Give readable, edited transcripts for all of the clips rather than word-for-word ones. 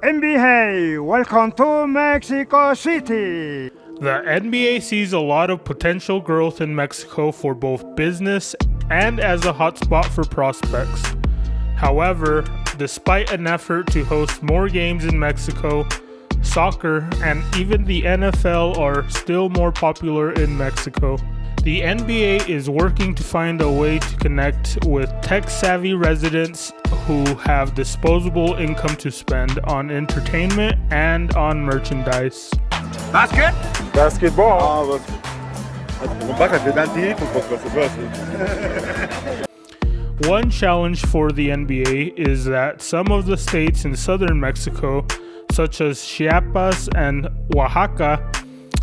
NBA, welcome to Mexico City. The NBA sees a lot of potential growth in Mexico for both business and as a hotspot for prospects. However, despite an effort to host more games in Mexico, soccer and even the NFL are still more popular in Mexico. The NBA is working to find a way to connect with tech-savvy residents who have disposable income to spend on entertainment and on merchandise. Basketball. One challenge for the NBA is that some of the states in southern Mexico, such as Chiapas and Oaxaca,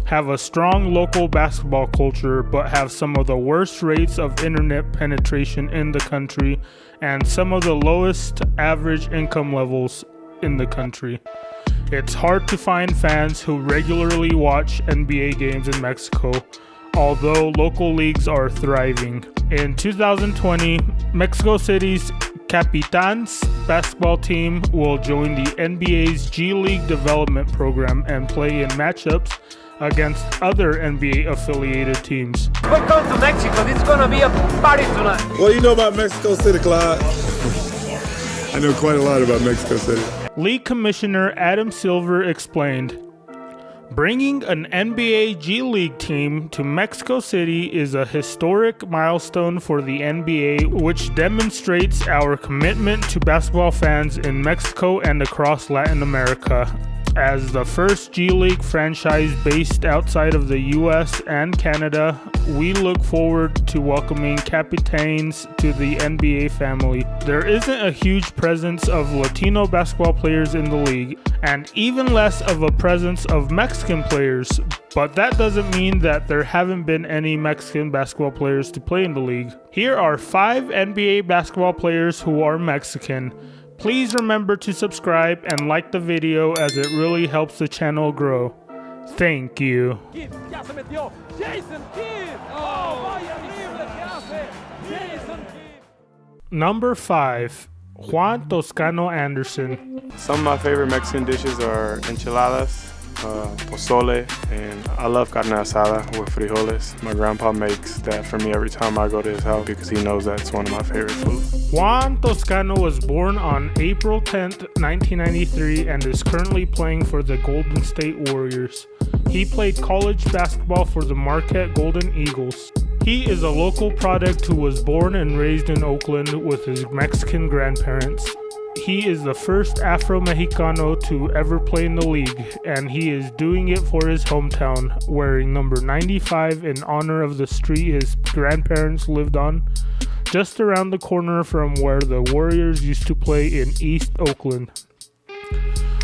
have a strong local basketball culture but have some of the worst rates of internet penetration in the country and some of the lowest average income levels in the country. It's hard to find fans who regularly watch NBA games in Mexico, although local leagues are thriving. In 2020, Mexico City's Capitans basketball team will join the NBA's G League development program and play in matchups against other NBA affiliated teams. Welcome to Mexico. This is gonna be a party tonight. What do you know about Mexico City, Clyde? I know quite a lot about Mexico City. League Commissioner Adam Silver explained, "Bringing an NBA G League team to Mexico City is a historic milestone for the NBA, which demonstrates our commitment to basketball fans in Mexico and across Latin America. As the first G League franchise based outside of the US and Canada, we look forward to welcoming Capitanes to the NBA family. There isn't a huge presence of Latino basketball players in the league, and even less of a presence of Mexican players, but that doesn't mean that there haven't been any Mexican basketball players to play in the league. Here are 5 NBA basketball players who are Mexican. Please remember to subscribe and like the video as it really helps the channel grow. Thank you." Number 5. Juan Toscano Anderson. Some of my favorite Mexican dishes are enchiladas, pozole, and I love carne asada with frijoles. My grandpa makes that for me every time I go to his house because he knows that's one of my favorite foods. Juan Toscano was born on April 10th, 1993 and is currently playing for the Golden State Warriors. He played college basketball for the Marquette Golden Eagles. He is a local product who was born and raised in Oakland with his Mexican grandparents. He is the first Afro-Mexicano to ever play in the league, and he is doing it for his hometown, wearing number 95 in honor of the street his grandparents lived on, just around the corner from where the Warriors used to play in East Oakland.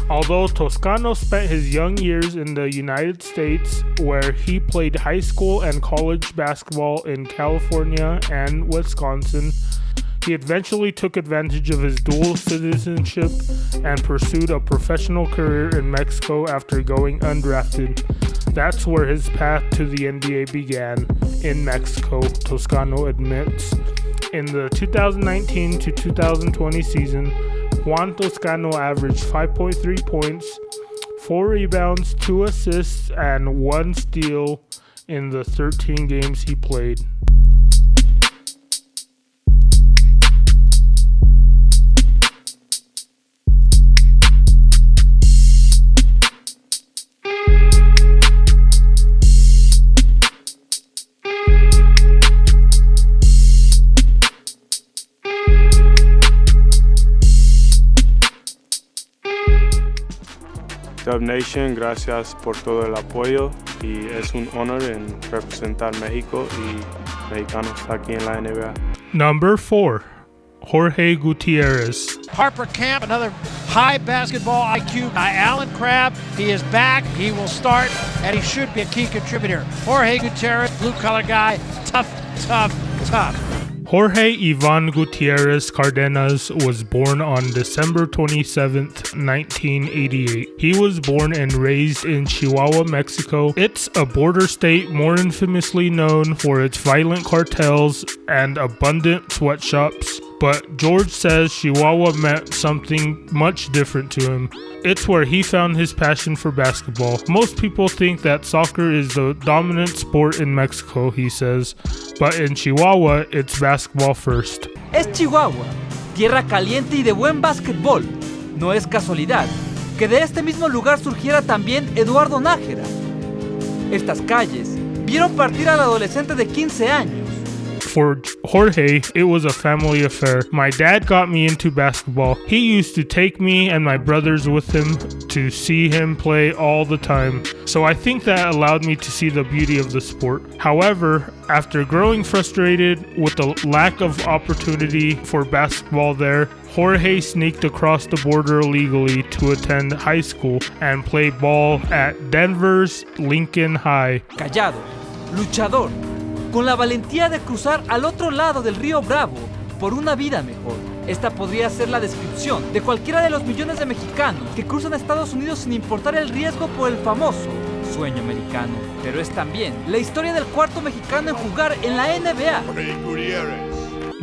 Although Toscano spent his young years in the United States, where he played high school and college basketball in California and Wisconsin, he eventually took advantage of his dual citizenship and pursued a professional career in Mexico after going undrafted. That's where his path to the NBA began, in Mexico, Toscano admits. In the 2019 to 2020 season, Juan Toscano averaged 5.3 points, 4 rebounds, 2 assists, and 1 steal in the 13 games he played. Dub Nation, gracias por todo el apoyo y es un honor en representar México y mexicanos aquí en la NBA. Number 4. Jorge Gutierrez. Harper Camp, another high basketball IQ. Alan Crabb, he is back. He will start, and he should be a key contributor. Jorge Gutierrez, blue-collar guy, tough. Jorge Ivan Gutierrez Cardenas was born on December 27, 1988. He was born and raised in Chihuahua, Mexico. It's a border state more infamously known for its violent cartels and abundant sweatshops. but George says Chihuahua meant something much different to him. It's where he found his passion for basketball. Most people think that soccer is the dominant sport in Mexico, he says, but in Chihuahua, it's basketball first. Es Chihuahua, tierra caliente y de buen básquetbol. No es casualidad que de este mismo lugar surgiera también Eduardo Nájera. Estas calles vieron partir al adolescente de 15 años. For Jorge, it was a family affair. My dad got me into basketball. He used to take me and my brothers with him to see him play all the time. So I think that allowed me to see the beauty of the sport. However, after growing frustrated with the lack of opportunity for basketball there, Jorge sneaked across the border illegally to attend high school and play ball at Denver's Lincoln High. Callado, luchador, con la valentía de cruzar al otro lado del río Bravo por una vida mejor. Esta podría ser la descripción de cualquiera de los millones de mexicanos que cruzan a Estados Unidos sin importar el riesgo por el famoso sueño americano. Pero es también la historia del cuarto mexicano en jugar en la NBA.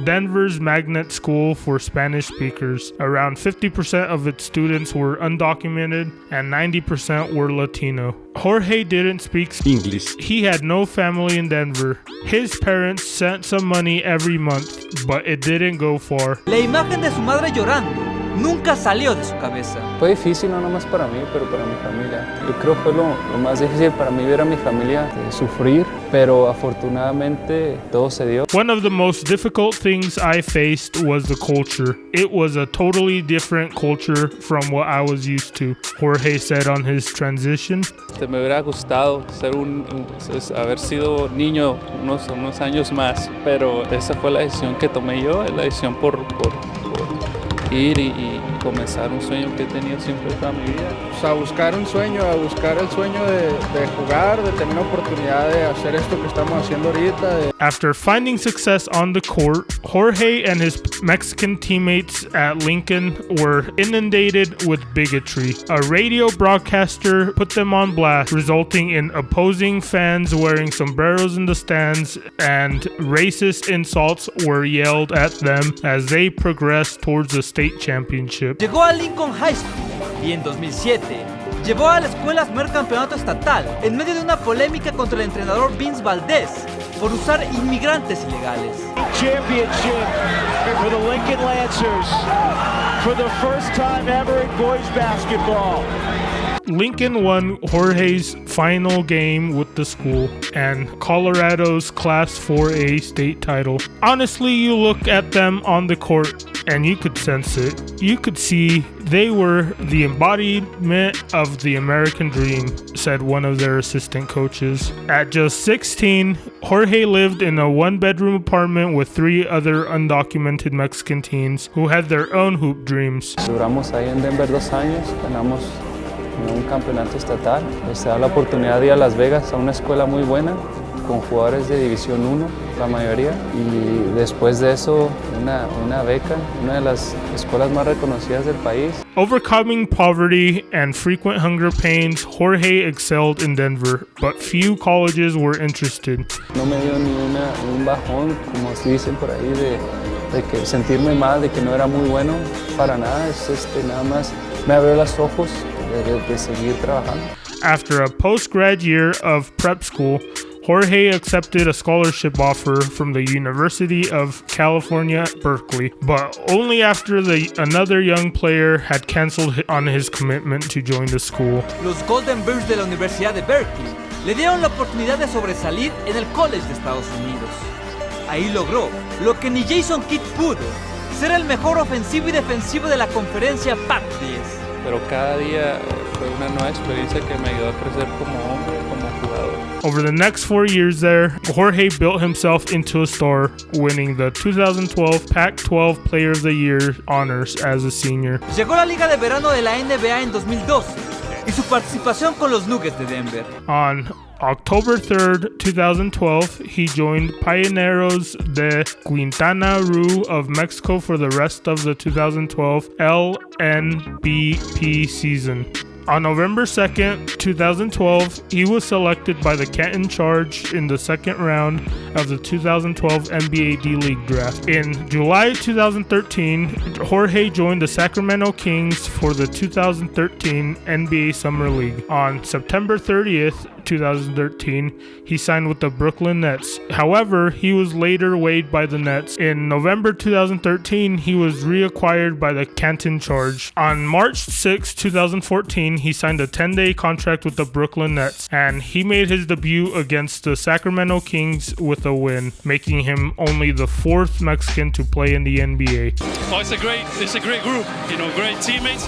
Denver's magnet school for Spanish speakers. Around 50% of its students were undocumented and 90% were Latino. Jorge didn't speak English. He had no family in Denver. His parents sent some money every month, but it didn't go far. La imagen de su madre llorando nunca salió de su cabeza. Fue difícil no nomás para mí, pero para mi familia. Yo creo que fue lo más difícil para mí ver a mi familia sufrir, pero afortunadamente todo se dio. One of the most difficult things I faced was the culture. It was a totally different culture from what I was used to, Jorge said on his transition. Me hubiera gustado haber sido niño unos años más, pero esa fue la decisión que tomé yo, la decisión por ir y comenzar un sueño que he tenido siempre toda mi vida. O sea, buscar un sueño, a buscar el sueño de jugar, de tener la oportunidad de hacer esto que estamos haciendo ahorita. After finding success on the court, Jorge and his Mexican teammates at Lincoln were inundated with bigotry. A radio broadcaster put them on blast, resulting in opposing fans wearing sombreros in the stands, and racist insults were yelled at them as they progressed towards the state championship. Llegó a Lincoln High School y en 2007 llevó a la escuela a primer campeonato estatal en medio de una polémica contra el entrenador Vince Valdez por usar inmigrantes ilegales. Championship for the Lincoln Lancers for the first time ever in boys basketball. Lincoln won Jorge's final game with the school and Colorado's Class 4A state title. Honestly, you look at them on the court and you could sense it. You could see they were the embodiment of the American dream, said one of their assistant coaches. At just 16, Jorge lived in a one-bedroom apartment with 3 other undocumented Mexican teens who had their own hoop dreams. Duramos ahí en Denver 2 años, ganamos un campeonato estatal. Se da la oportunidad de ir a Las Vegas a una escuela muy buena con jugadores de División 1, la mayoría, y después de eso una beca, una de las escuelas más reconocidas del país. Overcoming poverty and frequent hunger pains, Jorge excelled in Denver, but few colleges were interested. No me dio ni un bajón, como se dicen por ahí, de que sentirme mal, de que no era muy bueno, para nada, nada más me abrió los ojos de seguir trabajando. After a post-grad year of prep school, Jorge accepted a scholarship offer from the University of California, Berkeley, but only after another young player had canceled on his commitment to join the school. Los Golden Bears de la Universidad de Berkeley le dieron la oportunidad de sobresalir en el college de Estados Unidos. Ahí logró lo que ni Jason Kidd pudo, ser el mejor ofensivo y defensivo de la conferencia Pac-10. Pero cada día fue una nueva experiencia que me ayudó a crecer como hombre, como jugador. Over the next 4 years there, Jorge built himself into a star, winning the 2012 Pac-12 Player of the Year honors as a senior. Llegó a la Liga de Verano de la NBA en 2012 y su participación con los Nuggets de Denver. On October 3rd, 2012, he joined Pioneros de Quintana Roo of Mexico for the rest of the 2012 LNBP season. On November 2nd, 2012, he was selected by the Canton Charge in the second round of the 2012 NBA D-League draft. In July 2013, Jorge joined the Sacramento Kings for the 2013 NBA Summer League. On September 30th, 2013, he signed with the Brooklyn Nets. However, he was later waived by the Nets. In November 2013, he was reacquired by the Canton Charge. On March 6, 2014, he signed a 10-day contract with the Brooklyn Nets, and he made his debut against the Sacramento Kings with a win, making him only the fourth Mexican to play in the NBA. Oh, it's a great group, great teammates,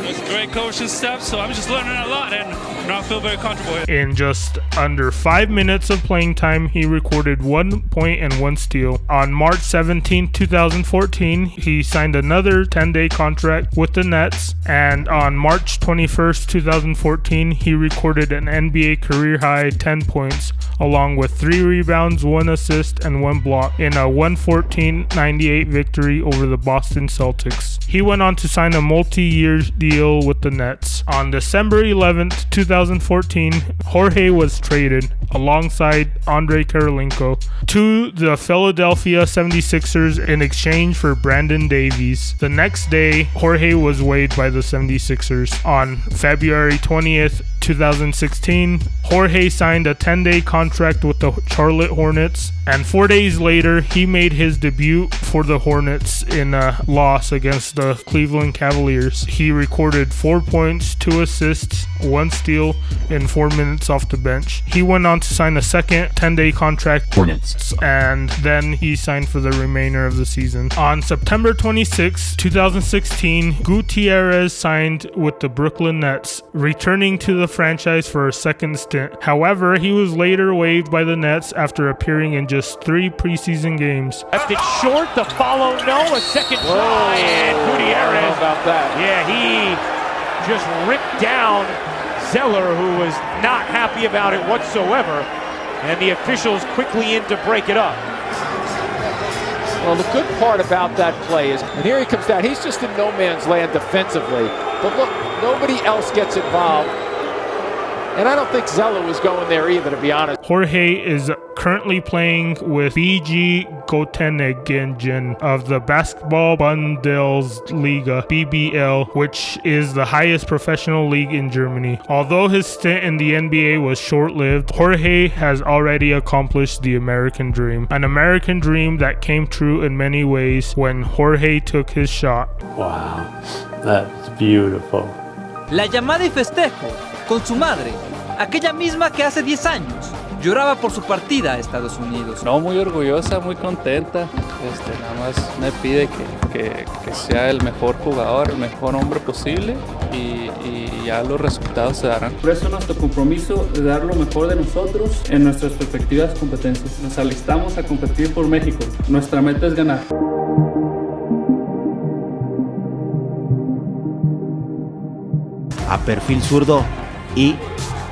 it's a great coaching staff, so I'm just learning a lot, and I feel very comfortable here. In just under 5 minutes of playing time, he recorded 1 point and 1 steal. On March 17, 2014, he signed another 10-day contract with the Nets, and on March 21st, 2014, he recorded an NBA career-high 10 points, along with 3 rebounds, 1 assist, and 1 block in a 114-98 victory over the Boston Celtics. He went on to sign a multi-year deal with the Nets. On December 11th, 2014, Jorge was traded alongside Andre Karolinko to the Philadelphia 76ers in exchange for Brandon Davies. The next day, Jorge was waived by the 76ers. On February 20th, 2016, Jorge signed a 10-day contract with the Charlotte Hornets, and 4 days later, he made his debut for the Hornets in a loss against the Cleveland Cavaliers. He recorded 4 points, 2 assists, 1 steal in 4 minutes off the bench. He went on to sign a second 10-day contract Hornets, and then he signed for the remainder of the season. On September 26, 2016, Gutierrez signed with the Brooklyn Nets, returning to the franchise for a second stint. However, he was later waived by the Nets after appearing in just 3 preseason games. Left it short, the follow, no, a second try, and Gutierrez. About that. Yeah, he just ripped down Zeller, who was not happy about it whatsoever, and the officials quickly in to break it up. Well, the good part about that play is, and here he comes down, he's just in no man's land defensively, but look, nobody else gets involved. And I don't think Zeller was going there either, to be honest. Jorge is currently playing with BG Göttingen of the Basketball Bundesliga, BBL, which is the highest professional league in Germany. Although his stint in the NBA was short-lived, Jorge has already accomplished the American dream. An American dream that came true in many ways when Jorge took his shot. Wow, that's beautiful. La llamada y festejo con su madre, aquella misma que hace 10 años lloraba por su partida a Estados Unidos. No, muy orgullosa, muy contenta. Nada más me pide que sea el mejor jugador, el mejor hombre posible y ya los resultados se darán. Por eso nuestro compromiso de dar lo mejor de nosotros en nuestras respectivas competencias. Nos alistamos a competir por México. Nuestra meta es ganar. A perfil zurdo y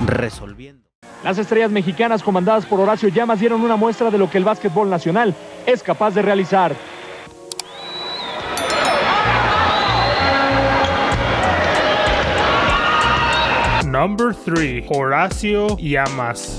resolviendo. Las estrellas mexicanas comandadas por Horacio Llamas dieron una muestra de lo que el básquetbol nacional es capaz de realizar. Number 3, Horacio Llamas.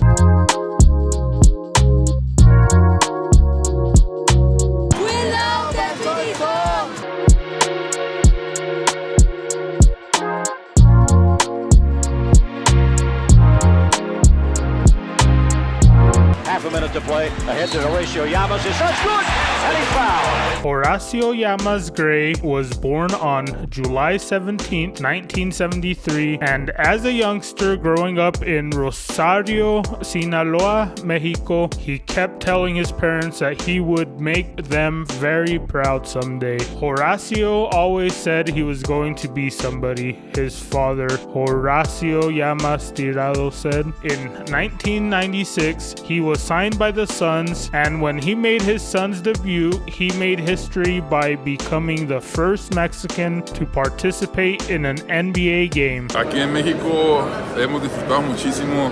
To play ahead to Horacio Llamas. His shot's good, and he's fouled. Horacio Llamas Gray was born on July 17, 1973, and as a youngster growing up in Rosario, Sinaloa, Mexico, he kept telling his parents that he would make them very proud someday. Horacio always said he was going to be somebody, his father, Horacio Llamas Tirado, said. In 1996, he was signed by the Suns, and when he made his Suns debut, he made history by becoming the first Mexican to participate in an NBA game. Aquí en México hemos disfrutado muchísimo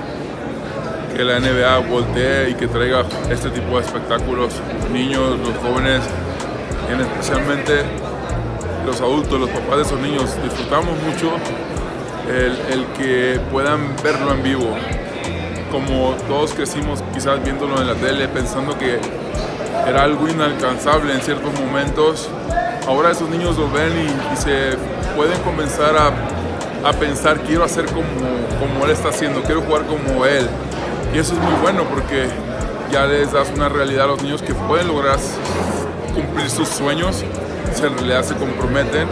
que la NBA voltee y que traiga este tipo de espectáculos. Los niños, los jóvenes, y especialmente los adultos, los papás de esos niños, disfrutamos mucho el que puedan verlo en vivo. Como todos crecimos quizás viéndolo en la tele, pensando que era algo inalcanzable en ciertos momentos, ahora esos niños lo ven y se pueden comenzar a pensar, quiero hacer como él está haciendo, quiero jugar como él. Y eso es muy bueno porque ya les das una realidad a los niños que pueden lograr cumplir sus sueños, si en realidad se comprometen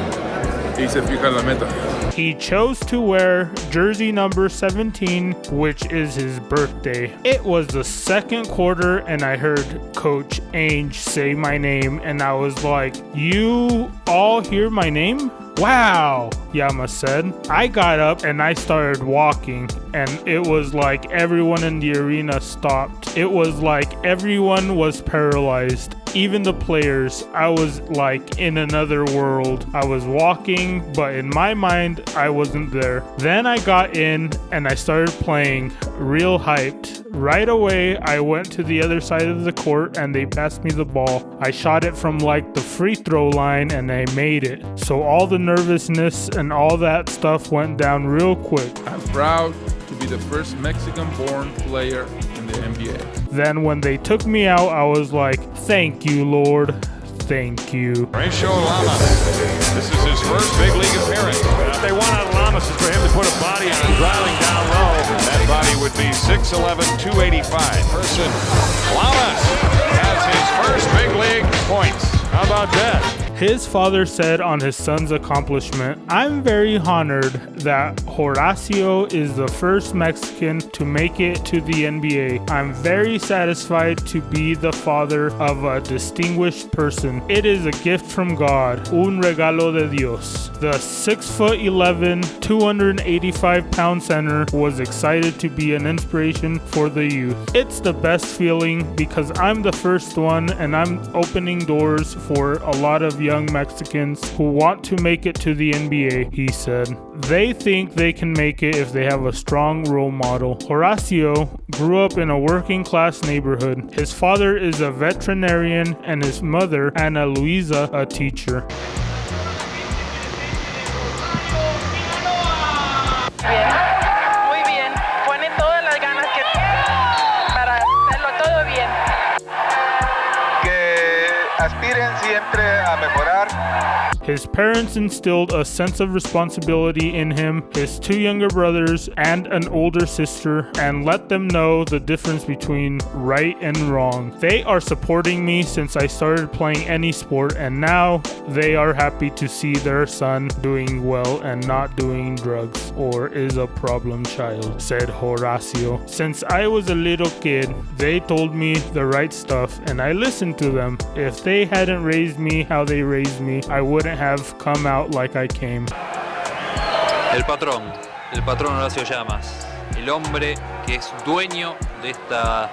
y se fijan la meta. He chose to wear jersey number 17, which is his birthday. It was the second quarter and I heard Coach Ainge say my name and I was like, you all hear my name? Wow, Yama said. I got up and I started walking and it was like everyone in the arena stopped. It was like everyone was paralyzed. Even the players, I was like in another world. I was walking, but in my mind, I wasn't there. Then I got in and I started playing, real hyped. Right away, I went to the other side of the court and they passed me the ball. I shot it from like the free throw line and I made it. So all the nervousness and all that stuff went down real quick. I'm proud to be the first Mexican-born player in the NBA. Then when they took me out, I was like, thank you, Lord. Thank you. Horatio Lamas. This is his first big league appearance. What they want out of Lamas is for him to put a body on him, driving down low. That body would be 6'11", 285. Person Lamas has his first big league points. How about that? His father said on his son's accomplishment, I'm very honored that Horacio is the first Mexican to make it to the NBA. I'm very satisfied to be the father of a distinguished person. It is a gift from God, un regalo de Dios. The 6'11", 285-pound center was excited to be an inspiration for the youth. It's the best feeling because I'm the first one and I'm opening doors for a lot of young Mexicans who want to make it to the NBA, he said. They think they can make it if they have a strong role model. Horacio grew up in a working class neighborhood. His father is a veterinarian and his mother, Ana Luisa, a teacher. Muy bien, pone todas las ganas para hacerlo todo bien. Que aspiren siempre a mejorar. His parents instilled a sense of responsibility in him, his two younger brothers, and an older sister, and let them know the difference between right and wrong. They are supporting me since I started playing any sport, and now they are happy to see their son doing well and not doing drugs or is a problem child, said Horacio. Since I was a little kid, they told me the right stuff, and I listened to them. If they hadn't raised me how they raised me, I wouldn't have come out like I came. El patrón Horacio Llamas, el hombre que es dueño de esta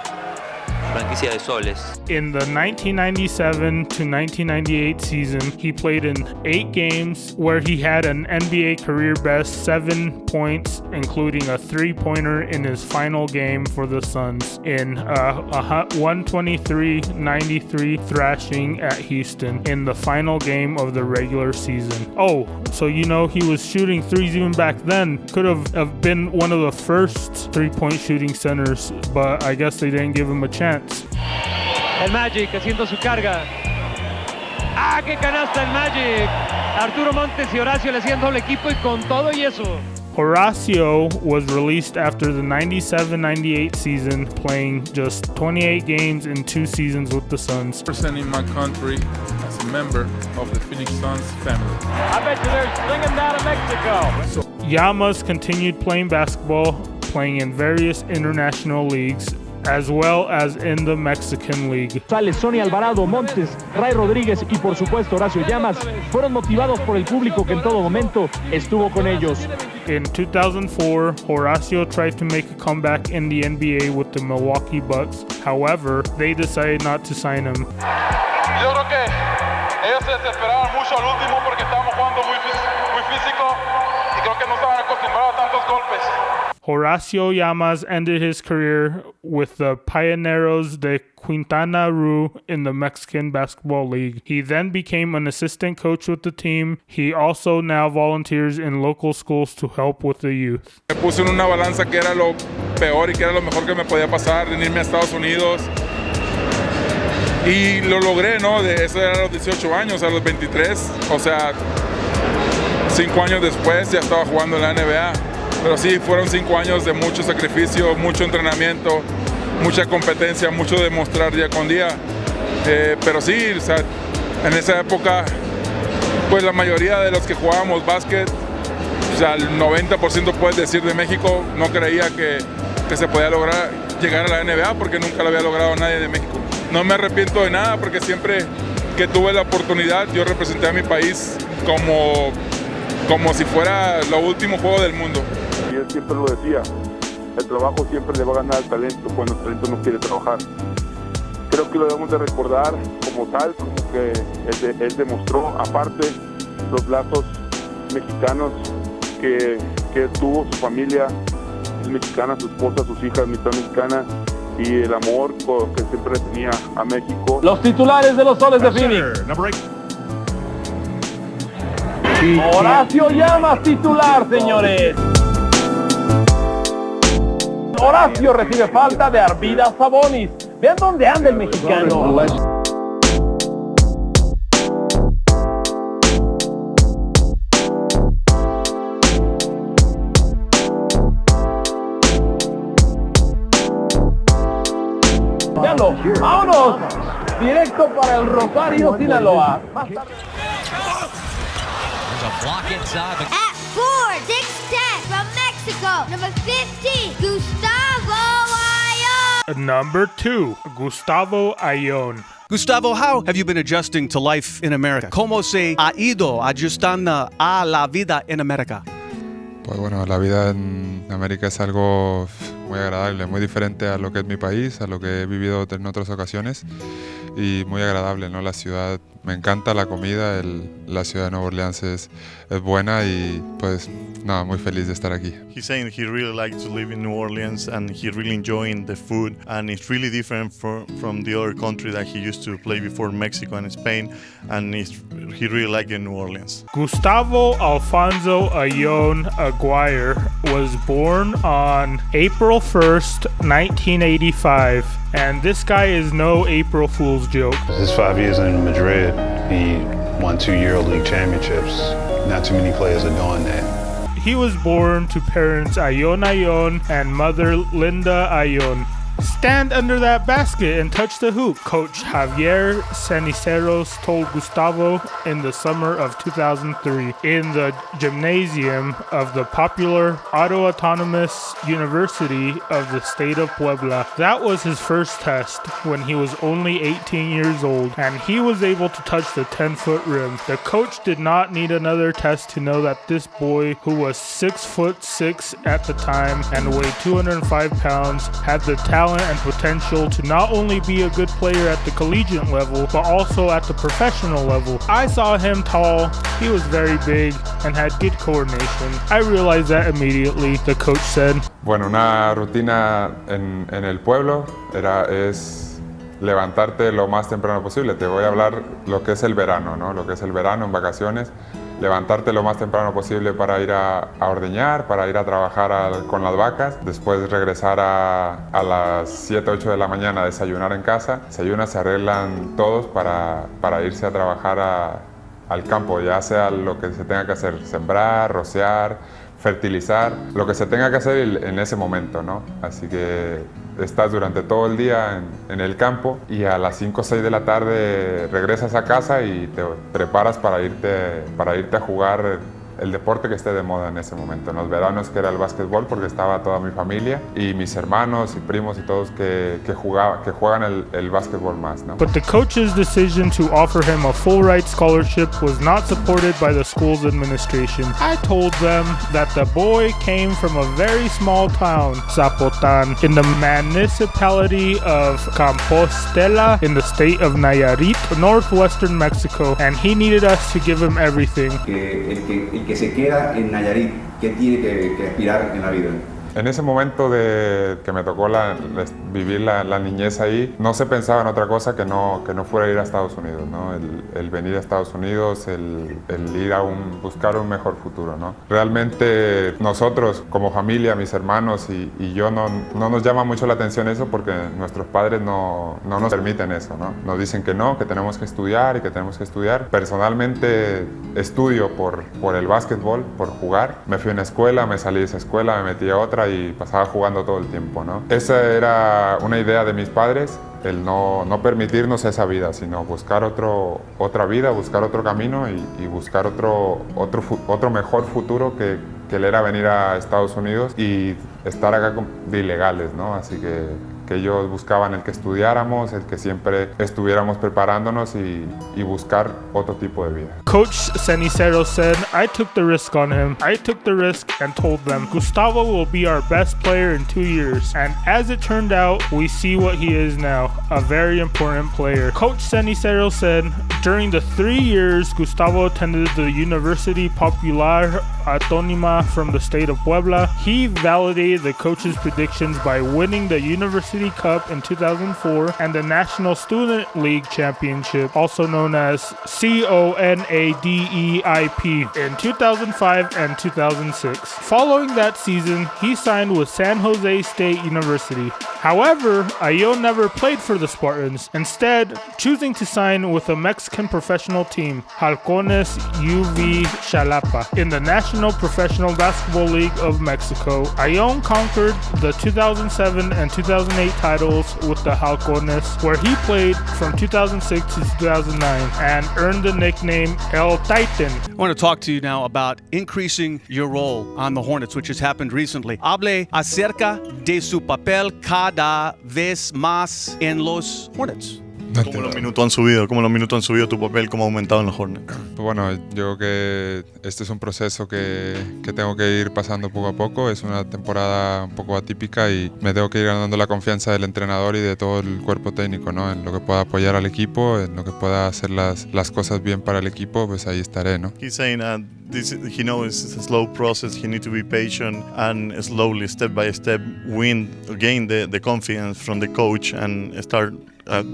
franquicia de soles. In the 1997 to 1998 season, he played in 8 games where he had an NBA career best 7 points, including a 3-pointer in his final game for the Suns in a 123-93 thrashing at Houston in the final game of the regular season. Oh, so you know he was shooting threes even back then. Could have been one of the first 3-point shooting centers, but I guess they didn't give him a chance. El Magic haciendo su carga. ¡Ah, qué canasta el Magic! Arturo Montes y Horacio le hacían doble equipo y con todo y eso. Horacio was released after the 97-98 season, playing just 28 games in 2 seasons with the Suns. Representing my country as a member of the Phoenix Suns family. I bet you they're singing down to Mexico. Llamas continued playing basketball, playing in various international leagues, as well as in the Mexican League. Sales, Sonny Alvarado, Montes, Ray Rodríguez y por supuesto Horacio Llamas fueron motivados por el público que en todo momento estuvo con ellos. In 2004, Horacio tried to make a comeback in the NBA with the Milwaukee Bucks. However, they decided not to sign him. Yo creo que ellos se desesperaron mucho al último porque estábamos jugando muy físico y creo que no estaban acostumbrados a tantos golpes. Horacio Llamas ended his career with the Pioneros de Quintana Roo in the Mexican Basketball League. He then became an assistant coach with the team. He also now volunteers in local schools to help with the youth. Me puse en una balanza que era lo peor y que era lo mejor que me podía pasar, en irme a Estados Unidos. Y lo logré, ¿no? De eso era a los 18 años, a los 23. O sea, 5 años después ya estaba jugando en la NBA. Pero sí, fueron 5 años de mucho sacrificio, mucho entrenamiento, mucha competencia, mucho demostrar día con día. Pero sí, o sea, en esa época, pues la mayoría de los que jugábamos básquet, o sea, el 90% puedes decir de México, no creía que se podía lograr llegar a la NBA porque nunca lo había logrado nadie de México. No me arrepiento de nada porque siempre que tuve la oportunidad yo representé a mi país como si fuera lo último juego del mundo. Y él siempre lo decía, el trabajo siempre le va a ganar al talento cuando el talento no quiere trabajar. Creo que lo debemos de recordar como tal, como que él demostró, aparte, los lazos mexicanos que tuvo, su familia es mexicana, su esposa, sus hijas, mitad mexicana, y el amor que siempre tenía a México. Los titulares de los Soles de Phoenix. Horacio Llamas titular, señores. Horacio recibe falta de Arvidas Sabonis. Vean dónde anda el mexicano. Veanlo, vámonos. Directo para el Rosario, Sinaloa. Más tarde. At 4'6'10" from Mexico, number 15, Gustavo Ayon. Number 2, Gustavo Ayon. Gustavo, how have you been adjusting to life in America? ¿Cómo se ha ido ajustando a la vida en América? Pues bueno, la vida en América es algo muy agradable, muy diferente a lo que es mi país, a lo que he vivido en otras ocasiones y muy agradable, ¿no? La ciudad, me encanta la comida, la ciudad de Nueva Orleans es buena y pues nada, muy feliz de estar aquí. He's saying he really likes to live in New Orleans and he really enjoying the food and it's really different from the other country that he used to play before, Mexico and Spain, and he really liked New Orleans. Gustavo Alfonso Ayon Aguirre was born on April 1st, 1985. And this guy is no April Fool's joke. His 5 years in Madrid, he won 2 EuroLeague championships. Not too many players are doing that. He was born to parents Ayon Ayon and mother Linda Ayon. Stand under that basket and touch the hoop, Coach Javier Ceniceros told Gustavo in the summer of 2003 in the gymnasium of the popular Auto-Autonomous University of the state of Puebla. That was his first test when he was only 18 years old, and he was able to touch the 10-foot rim. The coach did not need another test to know that this boy, who was 6'6" at the time and weighed 205 pounds, had the talent and potential to not only be a good player at the collegiate level, but also at the professional level. I saw him tall, he was very big, and had good coordination. I realized that immediately, the coach said. Bueno, una rutina en el pueblo es levantarte lo más temprano posible. Te voy a hablar lo que es el verano, ¿no? Lo que es el verano en vacaciones. Levantarte lo más temprano posible para ir a ordeñar, para ir a trabajar con las vacas, después regresar a las 7, 8 de la mañana a desayunar en casa. Se arreglan todos para irse a trabajar al campo, ya sea lo que se tenga que hacer, sembrar, rociar, fertilizar, lo que se tenga que hacer en ese momento, ¿no? Así que estás durante todo el día en el campo y a las 5 o 6 de la tarde regresas a casa y te preparas para irte a jugar el deporte que esté de moda en ese momento. En los veranos que era el básquetbol porque estaba toda mi familia y mis hermanos y primos y todos que juegan el básquetbol más, ¿no? But the coach's decision to offer him a full ride scholarship was not supported by the school's administration. I told them that the boy came from a very small town, Zapotan, in the municipality of Compostela in the state of Nayarit, northwestern Mexico, and he needed us to give him everything. El que se queda en Nayarit, ¿qué tiene que aspirar en la vida? En ese momento de que me tocó vivir la niñez ahí, no se pensaba en otra cosa que no fuera ir a Estados Unidos, ¿no? El venir a Estados Unidos, el ir a buscar un mejor futuro, ¿no? Realmente nosotros como familia, mis hermanos y yo no nos llama mucho la atención eso porque nuestros padres no nos permiten eso, ¿no? Nos dicen que no, que tenemos que estudiar y que tenemos que estudiar. Personalmente estudio por el básquetbol, por jugar. Me fui a una escuela, me salí de esa escuela, me metí a otra y pasaba jugando todo el tiempo, ¿no? Esa era una idea de mis padres, el no permitirnos esa vida, sino buscar otra vida, buscar otro camino y buscar otro mejor futuro que él era venir a Estados Unidos y estar acá de ilegales, ¿no? Así que ellos buscaban el que estudiáramos, el que siempre estuviéramos preparándonos y buscar otro tipo de vida. Coach Cenicero said, I took the risk on him. I took the risk and told them, Gustavo will be our best player in 2 years. And as it turned out, we see what he is now, a very important player. Coach Cenicero said, during the 3 years Gustavo attended the University Popular Autónoma from the state of Puebla, he validated the coach's predictions by winning the University Cup in 2004 and the National Student League Championship, also known as CONADEIP, in 2005 and 2006. Following that season, he signed with San Jose State University. However, Ayon never played for the Spartans, instead choosing to sign with a Mexican professional team, Halcones UV Xalapa, in the National Professional Basketball League of Mexico. Ayon conquered the 2007 and 2008 titles with the Halcones, where he played from 2006 to 2009 and earned the nickname El Titan. I want to talk to you now about increasing your role on the Hornets, which has happened recently. Hable acerca de su papel cada vez más en los Hornets. ¿Cómo los minutos han subido? ¿Cómo los minutos han subido tu papel? ¿Cómo ha aumentado en los Hornets? Bueno, yo creo que este es un proceso que tengo que ir pasando poco a poco. Es una temporada un poco atípica y me tengo que ir ganando la confianza del entrenador y de todo el cuerpo técnico, ¿no? En lo que pueda apoyar al equipo, en lo que pueda hacer las cosas bien para el equipo, pues ahí estaré, ¿no? He's saying he knows it's a slow process. He needs to be patient and slowly, step by step, gain the confidence from the coach and start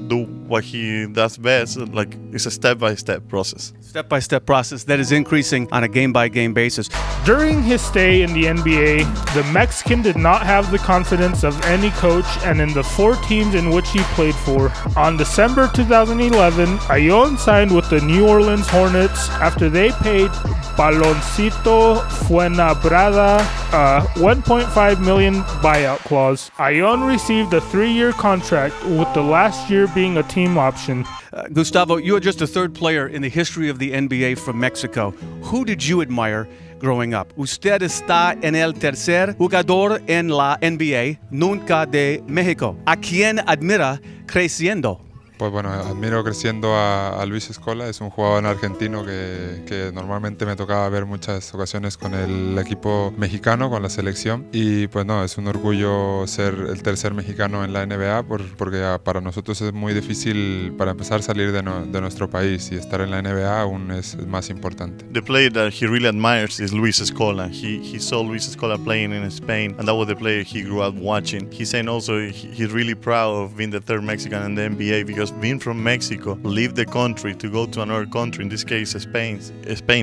do what he does best. Like, it's a step-by-step process. Step-by-step process that is increasing on a game-by-game basis. During his stay in the NBA, the Mexican did not have the confidence of any coach, and in the 4 teams in which he played for. On December 2011, Ayon signed with the New Orleans Hornets after they paid Baloncito Fuenlabrada a $1.5 million buyout clause. Ayon received a 3-year contract, with the last year being a team option. Gustavo, you are just the 3rd player in the history of the NBA from Mexico. Who did you admire growing up? Usted está en el tercer jugador en la NBA, nunca de México. ¿A quién admira creciendo? Pues bueno, admiro creciendo a Luis Scola, es un jugador argentino que normalmente me tocaba ver muchas ocasiones con el equipo mexicano, con la selección, y pues no, es un orgullo ser el tercer mexicano en la NBA porque para nosotros es muy difícil, para empezar, salir de nuestro país, y estar en la NBA aún es más importante. The player that he really admires is Luis Scola. He saw Luis Scola playing in Spain, and that was the player he grew up watching. He's saying also he's really proud of being the 3rd Mexican in the NBA because being from Mexico, leave the country to go to another country, in this case Spain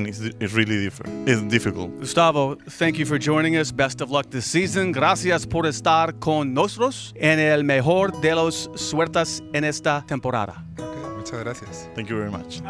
is really different. It's difficult. Gustavo, thank you for joining us. Best of luck this season. Gracias por estar con nosotros en el mejor de los suertes en esta temporada. Muchas gracias. Thank you very much.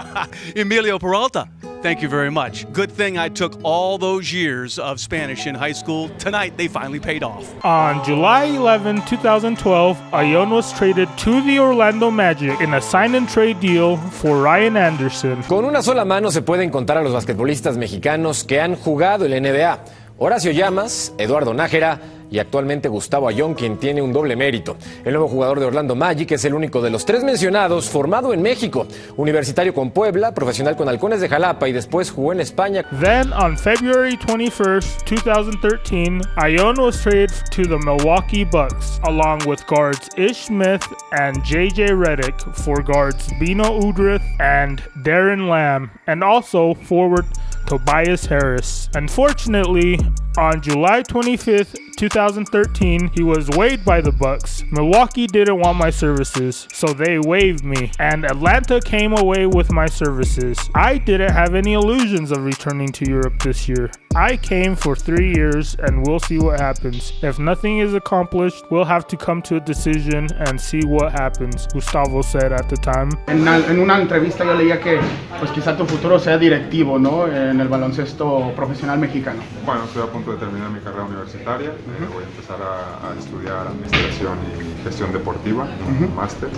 Emilio Peralta, thank you very much. Good thing I took all those years of Spanish in high school. Tonight, they finally paid off. On July 11, 2012, Ayon was traded to the Orlando Magic in a sign-and-trade deal for Ryan Anderson. Con una sola mano se pueden contar a los basquetbolistas mexicanos que han jugado en la NBA. Horacio Llamas, Eduardo Nájera y actualmente Gustavo Ayon, quien tiene un doble mérito. El nuevo jugador de Orlando Magic es el único de los 3 mencionados formado en México. Universitario con Puebla, profesional con Halcones de Xalapa y después jugó en España. Then on February 21st, 2013, Ayon was traded to the Milwaukee Bucks, along with guards Ish Smith and JJ Redick, for guards Bino Udrith and Darren Lamb, and also forward Tobias Harris. Unfortunately, On July 25th, 2013, he was waived by the Bucks. Milwaukee didn't want my services, so they waived me, and Atlanta came away with my services. I didn't have any illusions of returning to Europe this year. I came for 3 years, and we'll see what happens. If nothing is accomplished, we'll have to come to a decision and see what happens, Gustavo said at the time. En una entrevista yo leía que pues quizá tu futuro sea directivo, ¿no? En el baloncesto profesional mexicano. Bueno, estoy a punto de terminar mi carrera universitaria. Voy a empezar a estudiar administración y gestión deportiva, un máster.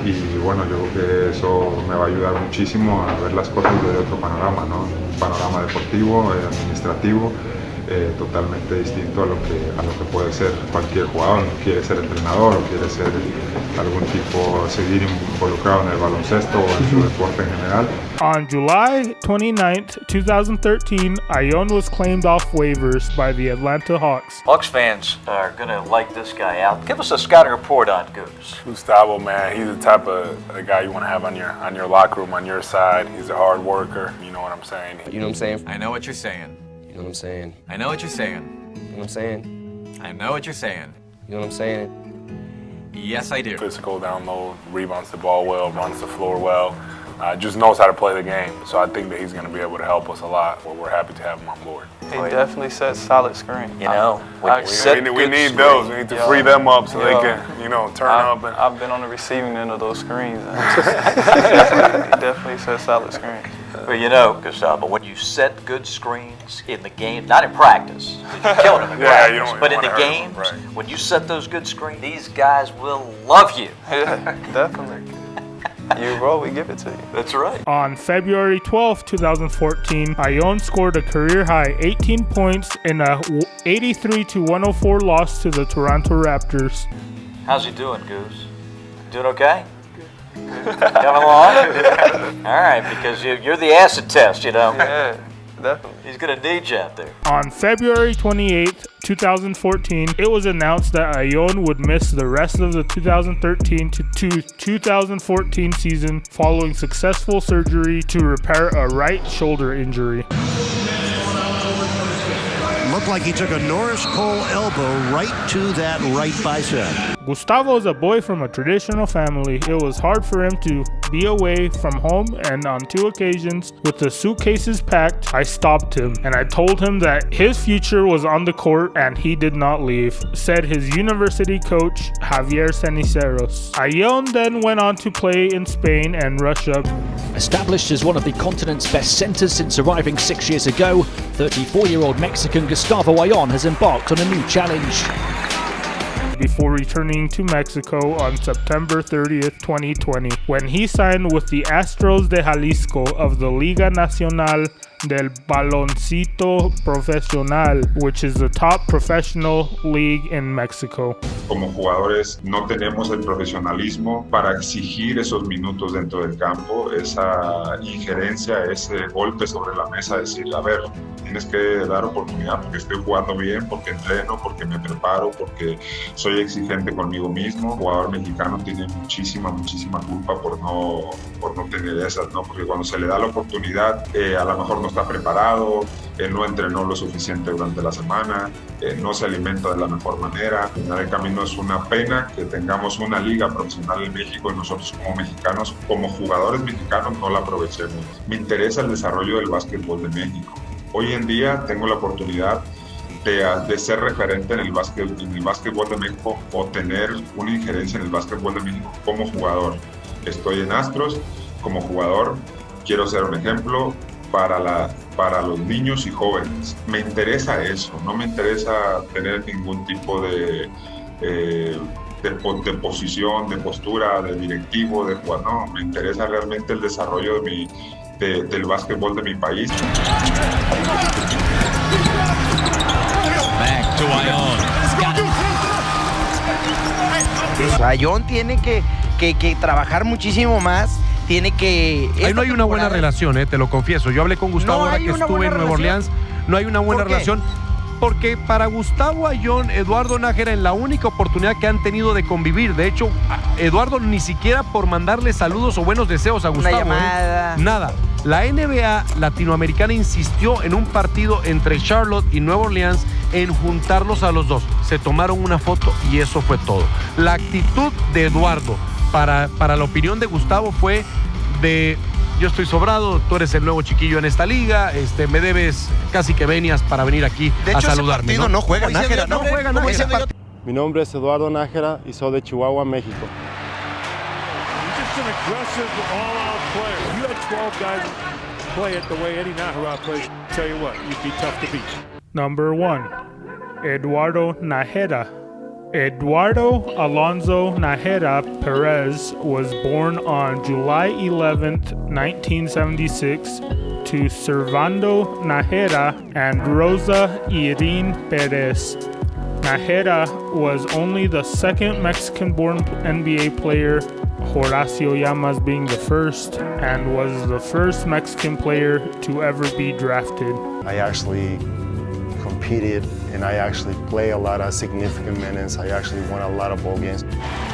Y bueno, yo creo que eso me va a ayudar muchísimo a ver las cosas desde otro panorama, ¿no? Un panorama deportivo, administrativo, totalmente distinto a lo que puede ser cualquier jugador. Quiere ser entrenador o quiere ser algún tipo, seguir involucrado en el baloncesto o en su deporte en general. On July 29th, 2013, Ion was claimed off waivers by the Atlanta Hawks. Hawks fans are going to like this guy out. Give us a scouting report on Goose. Gustavo, man, he's the type of guy you want to have on your locker room, on your side. He's a hard worker, you know what I'm saying? You know what I'm saying? I know what you're saying. You know what I'm saying? I know what you're saying. You know what I'm saying? I know what you're saying. You know what I'm saying? Yes, I do. Physical, down low, rebounds the ball well, runs the floor well. Just knows how to play the game. So I think that he's going to be able to help us a lot. We're happy to have him on board. He definitely sets solid screen. You know, we need those. We need to free them up so they can, you know, turn up. And I've been on the receiving end of those screens. He definitely sets solid screen. Well, you know, Gustavo, when you set good screens in the game, not in practice, you're killing them in practice, but in the games, when you set those good screens, these guys will love you. Yeah, definitely. You roll, we give it to you. That's right. On February 12, 2014, Ion scored a career-high 18 points in a 83-104 loss to the Toronto Raptors. How's he doing, Goose? Doing okay? Coming along? All right, because you're the acid test, you know. Yeah, definitely. He's going to need you out there. On February 28th, 2014, it was announced that Ion would miss the rest of the 2013 to 2014 season following successful surgery to repair a right shoulder injury. Looked like he took a Norris Cole elbow right to that right bicep. Gustavo is a boy from a traditional family. It was hard for him to be away from home, and on 2 occasions, with the suitcases packed, I stopped him and I told him that his future was on the court and he did not leave, said his university coach, Javier Ceniceros. Ion then went on to play in Spain and Russia. Established as one of the continent's best centers since arriving 6 years ago, 34-year-old Mexican Gustavo Ion has embarked on a new challenge. Before returning to Mexico on September 30th, 2020, when he signed with the Astros de Jalisco of the Liga Nacional del Baloncito Profesional, which is the top professional league in Mexico. Como jugadores no tenemos el profesionalismo para exigir esos minutos dentro del campo, esa injerencia, ese golpe sobre la mesa, decir, a ver, tienes que dar oportunidad porque estoy jugando bien, porque entreno, porque me preparo, porque soy exigente conmigo mismo. El jugador mexicano tiene muchísima culpa por no tener esas, ¿no? Porque cuando se le da la oportunidad, a lo mejor no está preparado, no entrenó lo suficiente durante la semana, no se alimenta de la mejor manera. Al final del camino es una pena que tengamos una liga profesional en México y nosotros como mexicanos, como jugadores mexicanos, no la aprovechemos. Me interesa el desarrollo del básquetbol de México. Hoy en día tengo la oportunidad de ser referente en el básquetbol de México o tener una injerencia en el básquetbol de México como jugador. Estoy en Astros como jugador, quiero ser un ejemplo para los niños y jóvenes. Me interesa eso, no me interesa tener ningún tipo de posición, de postura, de directivo, de jugador. No, me interesa realmente el desarrollo del básquetbol de mi país. Back to Ion. Ion tiene que trabajar muchísimo más. Tiene que... Ahí no hay una buena relación, te lo confieso. Yo hablé con Gustavo ahora que estuve en Nueva Orleans. No hay una buena relación. Porque para Gustavo Ion, Eduardo Nájera, en la única oportunidad que han tenido de convivir. De hecho, Eduardo ni siquiera por mandarle saludos o buenos deseos a Gustavo. Una llamada. Nada. La NBA latinoamericana insistió en un partido entre Charlotte y Nueva Orleans en juntarlos a los dos. Se tomaron una foto y eso fue todo. La actitud de Eduardo para la opinión de Gustavo fue de: yo estoy sobrado, tú eres el nuevo chiquillo en esta liga, me debes casi que venias para venir aquí a saludarme. Ese partido no juega Nájera, ¿no? juega Nájera. Mi nombre es Eduardo Nájera y soy de Chihuahua, México. An aggressive, all-out player. You had 12 guys play it the way Eddie Nájera plays. Tell you what, you'd be tough to beat. Number 1, Eduardo Nájera. Eduardo Alonso Nájera Perez was born on July 11th, 1976 to Servando Nájera and Rosa Irene Perez. Nájera was only the second Mexican-born NBA player, Horacio Llamas being the first, and was the first Mexican player to ever be drafted. I actually competed and I actually play a lot of significant minutes. I actually won a lot of bowl games.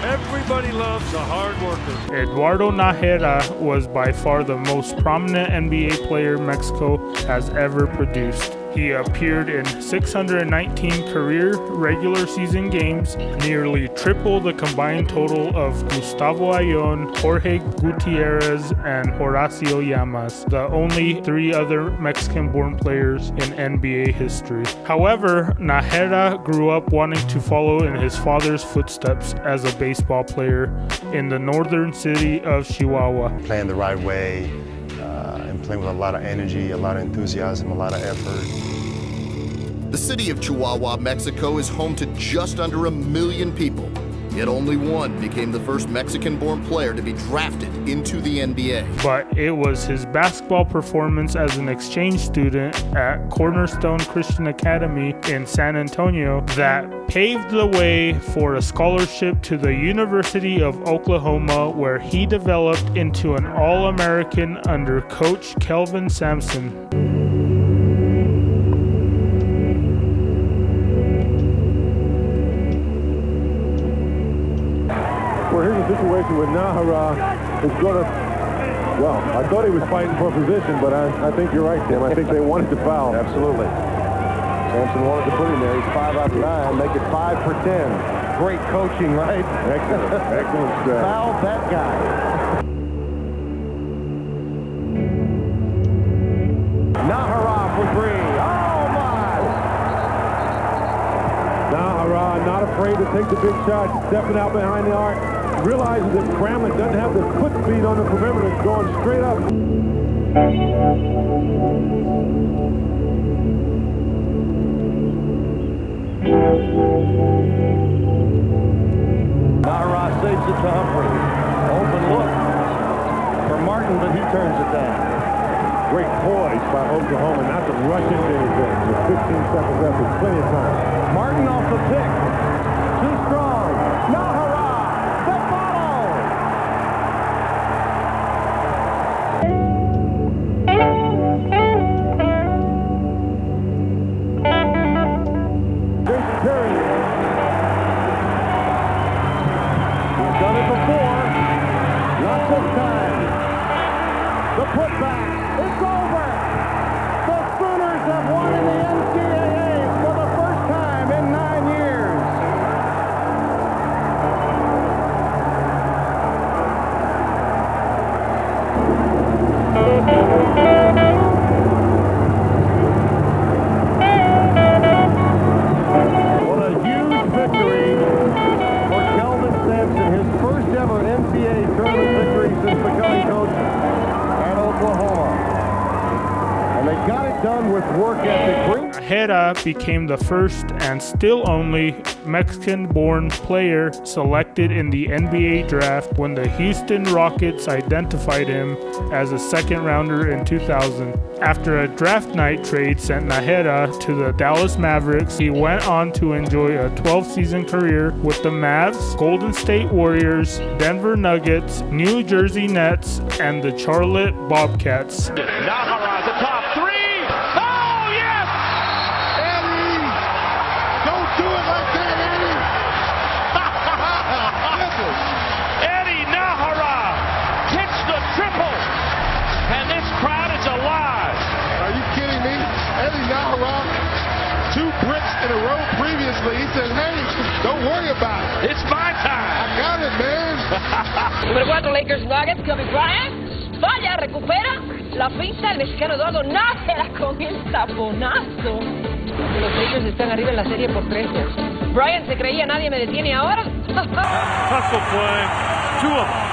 Everybody loves a hard worker. Eduardo Nájera was by far the most prominent NBA player Mexico has ever produced. He appeared in 619 career regular season games, nearly triple the combined total of Gustavo Ayllón, Jorge Gutierrez, and Horacio Llamas, the only three other Mexican-born players in NBA history. However, Nájera grew up wanting to follow in his father's footsteps as a baseball player in the northern city of Chihuahua. Playing the right way, and playing with a lot of energy, a lot of enthusiasm, a lot of effort. The city of Chihuahua, Mexico is home to just under 1 million people, yet only one became the first Mexican-born player to be drafted into the NBA. But it was his basketball performance as an exchange student at Cornerstone Christian Academy in San Antonio that paved the way for a scholarship to the University of Oklahoma, where he developed into an All-American under Coach Kelvin Sampson. Well, here's a situation where Nájera is going to, well, I thought he was fighting for a position, but I think you're right, Tim. I think they wanted to foul. Absolutely. Sampson wanted to put him there. He's 5 out of 9. Make it 5 for 10. Great coaching, right? Excellent. Excellent stuff. Foul that guy. Nájera for 3. Oh, my! Nájera not afraid to take the big shot, stepping out behind the arc. Realizes that Bramlett doesn't have the foot speed on the perimeter. It's going straight up. Nájera saves it to Humphrey. Open look for Martin, but he turns it down. Great poise by Oklahoma not to rush into anything. With 15 seconds left, there's plenty of time. Martin off the pick. Too strong. Nájera! Nájera became the first and still only Mexican-born player selected in the NBA draft when the Houston Rockets identified him as a second-rounder in 2000. After a draft night trade sent Nájera to the Dallas Mavericks, he went on to enjoy a 12-season career with the Mavs, Golden State Warriors, Denver Nuggets, New Jersey Nets, and the Charlotte Bobcats. Nájera, the top three. Oh, yes! Eddie! Don't do it like that, Eddie! Eddie Nájera hits the triple, and this crowd seriously. He said, hey, don't worry about it. It's my time. I got it, man. Número 4, Lakers Nuggets, Kobe Bryant. Falla, recupera la finta el mexicano Eduardo Nájera con el taponazo. Los Lakers están arriba en la serie por 13. Bryant se creía nadie me detiene ahora. Hustle play, 2 of them.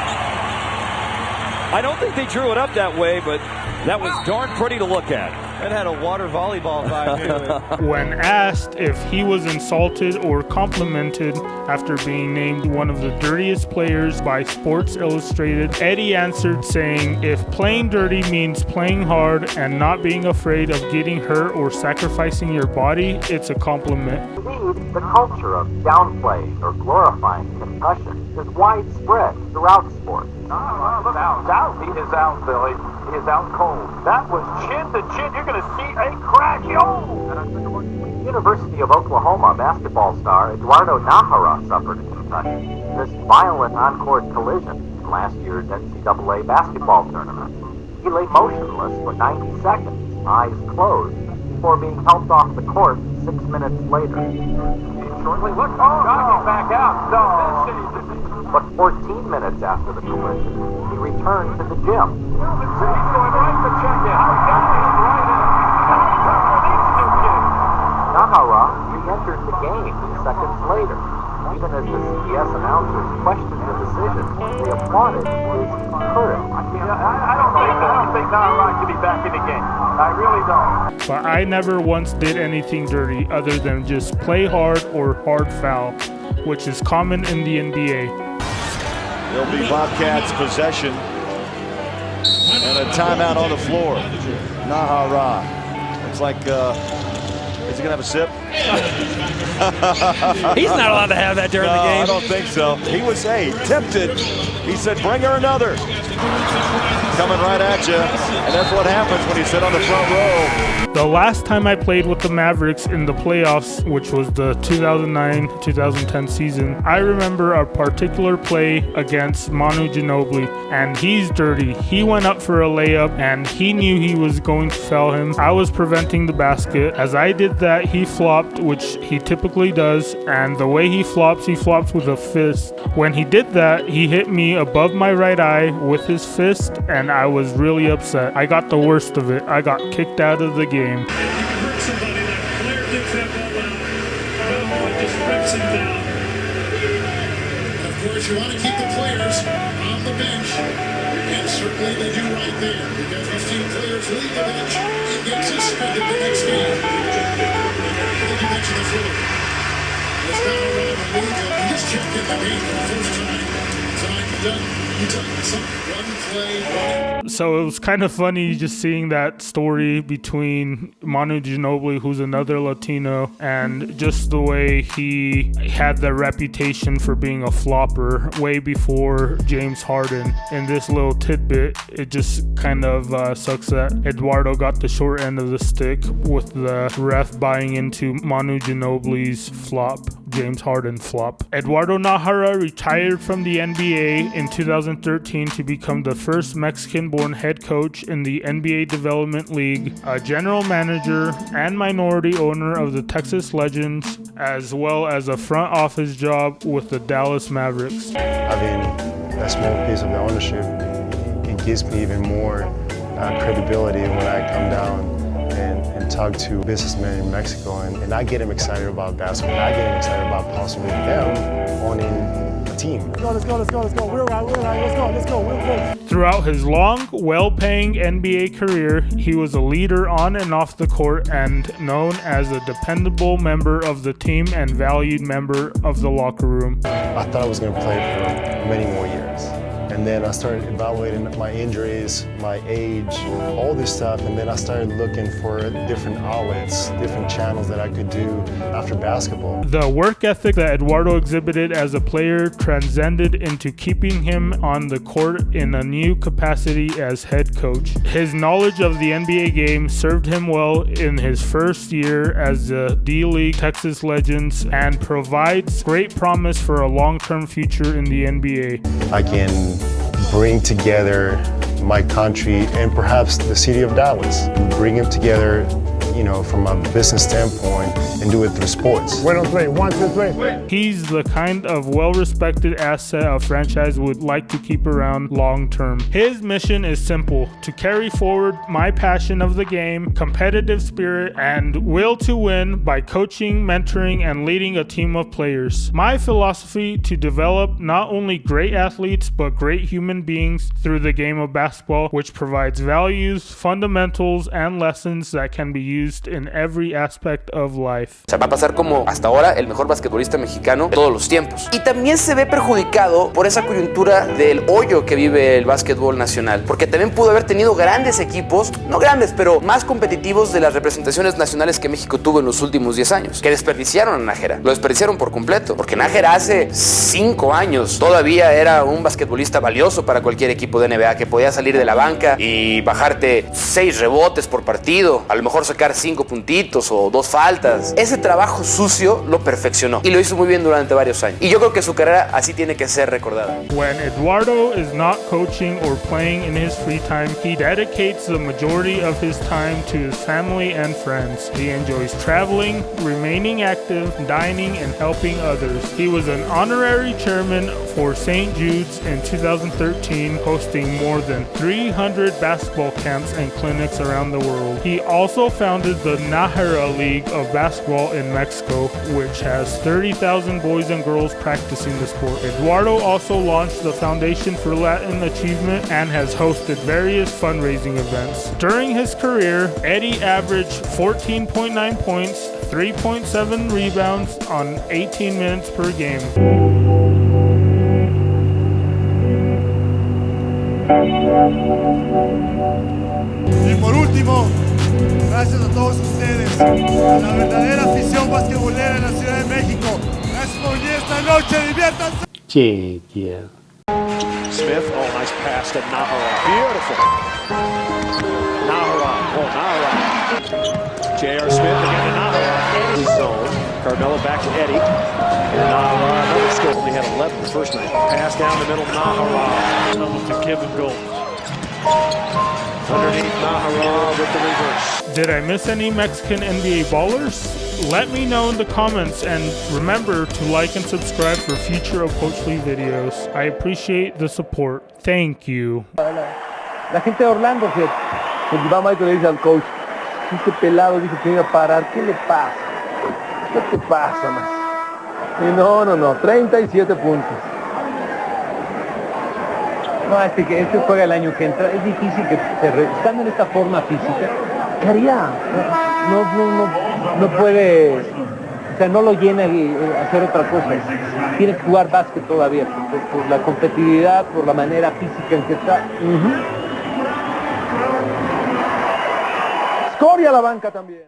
I don't think they drew it up that way, but that was darn pretty to look at. It had a water volleyball vibe to it. When asked if he was insulted or complimented after being named one of the dirtiest players by Sports Illustrated, Eddie answered saying, if playing dirty means playing hard and not being afraid of getting hurt or sacrificing your body, it's a compliment. Indeed, the culture of downplaying or glorifying concussion is widespread throughout sports. Look out. He is out, Billy. He is out cold. That was chin to chin. You're going to see a crack. University of Oklahoma basketball star Eduardo Nájera suffered a concussion. This violent on-court collision in last year's NCAA basketball tournament. He lay motionless for 90 seconds, eyes closed, before being helped off the court 6 minutes later. Shortly, look, jogging back out. But 14 minutes after the collision, he returned to the gym. He's going right to check in. Nájera re-entered the game seconds later. Even as the CBS announcers questioned the decision, they applauded his courage. I don't think Nájera can be back in the game. I really don't. But I never once did anything dirty other than just play hard or hard foul, which is common in the NBA. It'll be Bobcats possession and a timeout on the floor. Nájera. Looks like, is he going to have a sip? He's not allowed to have that during the game. I don't think so. He was, tempted. He said, bring her another. Coming right at you. And that's what happens when you sit on the front row. The last time I played with the Mavericks in the playoffs, which was the 2009-2010 season, I remember a particular play against Manu Ginobili, and he's dirty. He went up for a layup, and he knew he was going to foul him. I was preventing the basket. As I did that, he flopped, which he typically does, and the way he flops with a fist. When he did that, he hit me above my right eye with his fist, and I was really upset. I got the worst of it. I got kicked out of the game. Of course, you want to keep the players on the bench, and certainly they do right there, because we've seen players leave the bench and get suspended the next game. I think you mentioned the floor. It's not around the move, and he just checked in the game for the first time. So it was kind of funny just seeing that story between Manu Ginobili, who's another Latino, and just the way he had the reputation for being a flopper way before James Harden. In this little tidbit, it just kind of sucks that Eduardo got the short end of the stick with the ref buying into Manu Ginobili's flop. James Harden flop. Eduardo Nájera retired from the NBA in 2013 to become the first Mexican-born head coach in the NBA Development League, a general manager and minority owner of the Texas Legends, as well as a front office job with the Dallas Mavericks. Having a small piece of the ownership, it gives me even more credibility when I come down and talk to businessmen in Mexico, and I get them excited about basketball. I get them excited about possibly them owning a team. Let's go. We're right. Let's go. Throughout his long, well-paying NBA career, he was a leader on and off the court and known as a dependable member of the team and valued member of the locker room. I thought I was going to play for many more years. And then I started evaluating my injuries, my age, all this stuff, and then I started looking for different outlets, different channels that I could do after basketball. The work ethic that Eduardo exhibited as a player transcended into keeping him on the court in a new capacity as head coach. His knowledge of the NBA game served him well in his first year as the D-League Texas Legends and provides great promise for a long-term future in the NBA. I can bring together my country and perhaps the city of Dallas, bring them together you know, from a business standpoint and do it through sports. 1, 2, 3, 1, 2, 3. He's the kind of well-respected asset a franchise would like to keep around long-term. His mission is simple: to carry forward my passion of the game, competitive spirit, and will to win by coaching, mentoring, and leading a team of players. My philosophy to develop not only great athletes, but great human beings through the game of basketball, which provides values, fundamentals, and lessons that can be used in every aspect of life. O sea, va a pasar como hasta ahora el mejor basquetbolista mexicano de todos los tiempos. Y también se ve perjudicado por esa coyuntura del hoyo que vive el básquetbol nacional, porque también pudo haber tenido grandes equipos, no grandes, pero más competitivos de las representaciones nacionales que México tuvo en los últimos 10 años, que desperdiciaron a Nájera. Lo desperdiciaron por completo, porque Nájera hace 5 años todavía era un basquetbolista valioso para cualquier equipo de NBA, que podía salir de la banca y bajarte 6 rebotes por partido, a lo mejor sacar 5 puntitos o 2 faltas. Ese trabajo sucio lo perfeccionó y lo hizo muy bien durante varios años. Y yo creo que su carrera así tiene que ser recordada. When Eduardo is not coaching or playing in his free time, he dedicates the majority of his time to his family and friends. He enjoys traveling, remaining active, dining, and helping others. He was an honorary chairman for St. Jude's in 2013, hosting more than 300 basketball camps and clinics around the world. He also founded the Nájera League of Basketball in Mexico, which has 30,000 boys and girls practicing the sport. Eduardo also launched the Foundation for Latin Achievement and has hosted various fundraising events. During his career, Eddie averaged 14.9 points, 3.7 rebounds on 18 minutes per game. Y por último, gracias a todos ustedes, a la verdadera afición basquetbolera en la Ciudad de México. Gracias por venir esta noche, diviértanse. Chequea. Smith, oh, nice pass to Nájera. Beautiful. Nájera, oh, Nájera. J.R. Smith again to Nájera. Eddie's zone. Carmelo back to Eddie. And Nájera, another score. Only had 11 the first night. Pass down the middle, Nájera. Comes to Kevin Gold. Underneath Nájera with the reverse. Did I miss any Mexican NBA ballers? Let me know in the comments, and remember to like and subscribe for future of Coach Lee videos. I appreciate the support. Thank you. La gente de Orlando, que va Michael le dice al coach, este pelado dice que iba a parar, ¿qué le pasa? ¿Qué te pasa, man? Y no, 37 puntos. No, este juega el año que entra, es difícil que estando en esta forma física, ¿qué haría? No puede, o sea, no lo llena hacer otra cosa. Tiene que jugar básquet todavía, por la competitividad, por la manera física en que está. Escoria a la banca también.